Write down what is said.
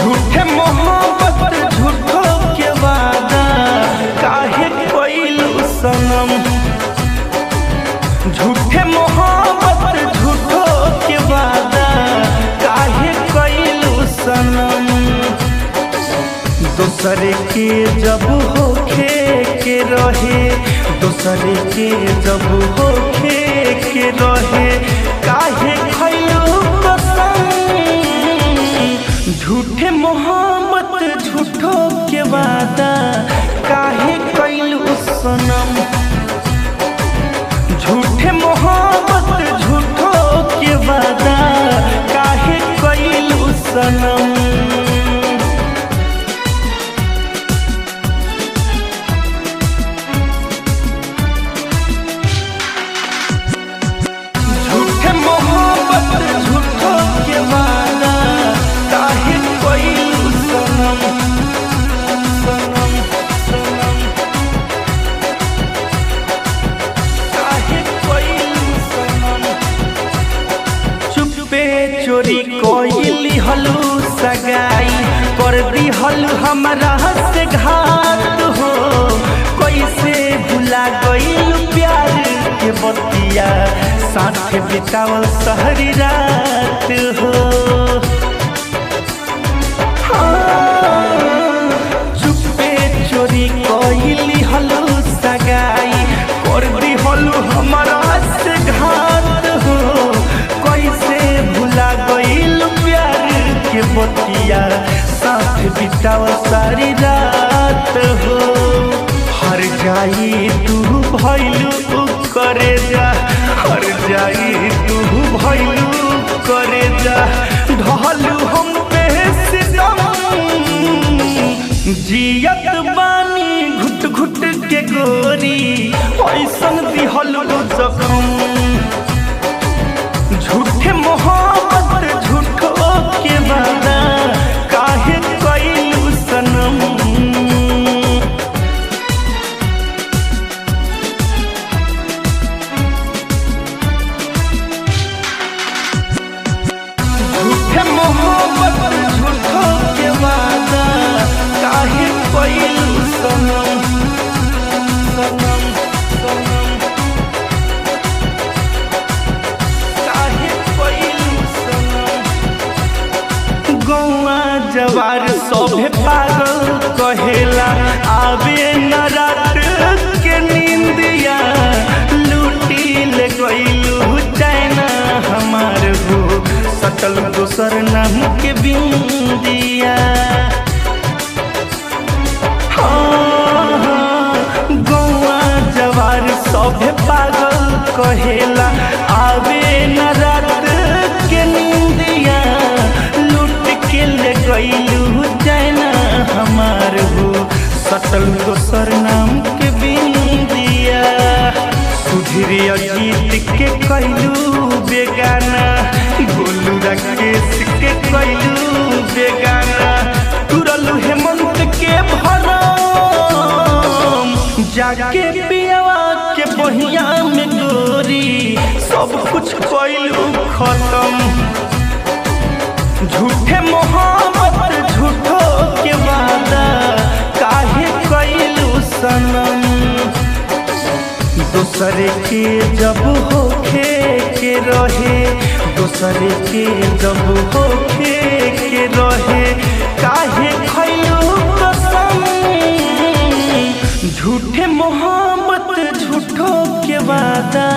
झूठे मोहब्बत झूठो के वादा काहे कइलू सनम। झूठे मोहब्बत झूठो के वादा काहे कइलू सनम। दूसरे के जब होखे के रहे, दूसरे के जब होखे के रहे काहे खइलू कसम। झूठे मोहब्बत झूठो के वादा काहे कइलू सनम। झूठे मोहब्बत झूठो के वादा काहे कइलू सनम। चोरी कोइली हलू सगाई कर दी हलू हमरा से घात हो। कैसे भुला गइलू प्यार के बतिया साथ बितावल सहरी रात हो। चुपे चोरी कोइली हलू सगाई कर दी हलू हमरा से घात हो। कैसे भुला गइलू प्यार के बतिया साथ बितावल सारी रात हो। हर जाई तू भइलू करे जा, हर जाई तू भइलू करे जा। ढहलू हम पे सितम जियत बानी घुट घुट के गोरी ऐसन दिहलू जखम। झूठे मोहब्बत झूठो के वादा काहे कइलू सनम। झूठे मोहब्बत झूठो के वादा काहे कइलू सनम। सनम सनम गौआ जवार सभे पागल कहेला आवे न रात के नींदिया। लूटी ले गइलू चाइना हमार हो सकल दोसर नाम के बिंदिया। गौआ जवार सभे पागल कहेला आवे न रात के नींदिया। गइलू जाना हमार हो सटल दोसर नाम के बिंदिया। सुधीर अजीत के कइलू बेगाना, गोलू राकेश के कइलू बेगाना। तुरलू हेमंत के भरम जाके पियावा के बहिया में गोरी सब कुछ कइलू खत्म। झूठे मोहब्बत झूठो के वादा काहे कइलू सनम। दूसरे के जब होखे के रहे, दूसरे के जब होखे के रहे काहे खइलू कसम। झूठे मोहब्बत झूठो के वादा